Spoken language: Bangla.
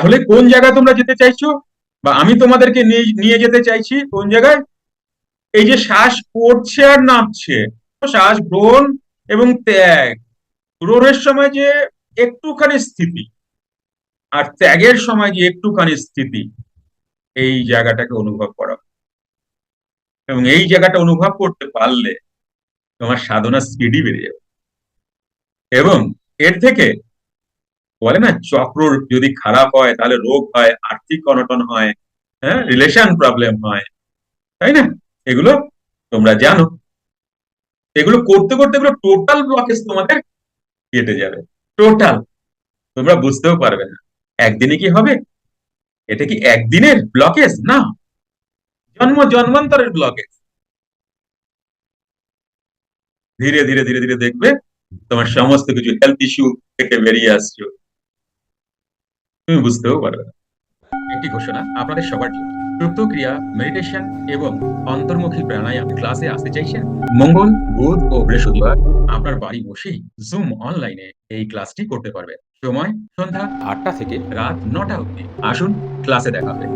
তাহলে কোন জায়গায় তোমরা যেতে চাইছো, বা আমি তোমাদেরকে নিয়ে যেতে চাইছি কোন জায়গায়? এই যে শ্বাস পড়ছে আর নামছে, শ্বাস গ্রহণ এবং ত্যাগ, গ্রহণের সময় যে একটুখানি স্থিতি, আর ত্যাগের সময় যে একটুখানি স্থিতি, এই জায়গাটাকে অনুভব করা। এবং এই জায়গাটা অনুভব করতে পারলে তোমার সাধনা স্পিডই বেড়ে যাবে। এবং এর থেকে বলে না, চক্র যদি খারাপ হয় তাহলে রোগ হয়, আর্থিক অনটন হয়, হ্যাঁ, রিলেশন প্রবলেম হয়, তাই না? এগুলো তোমরা জানো। এগুলো করতে করতে এগুলো টোটাল ব্লকেজ তোমাদের কেটে যাবে, টোটাল। তোমরা বুঝতেও পারবে না একদিনে কি হবে। এটা কি একদিনের ব্লকেজ না, জন্ম জন্মান্তরের ব্লকেজ। ধীরে ধীরে ধীরে ধীরে দেখবে তোমার সমস্ত কিছু হেলথ ইস্যু থেকে বেরিয়ে আসছো, তুমি বুঝতেও পারবে না। একটি ঘোষণা আপনাদের সবার জন্য। সুপ্ত ক্রিয়া, মেডিটেশন এবং অন্তর্মুখী প্রাণায়াম ক্লাসে আসতে চাইছেন? মঙ্গল, বুধ ও বৃহস্পতিবার আপনার বাড়ি বসেই জুম অনলাইনে এই ক্লাসটি করতে পারবেন। সময় সন্ধ্যা ৮টা থেকে রাত ৯টা অবধি। আসুন, ক্লাসে দেখা হবে।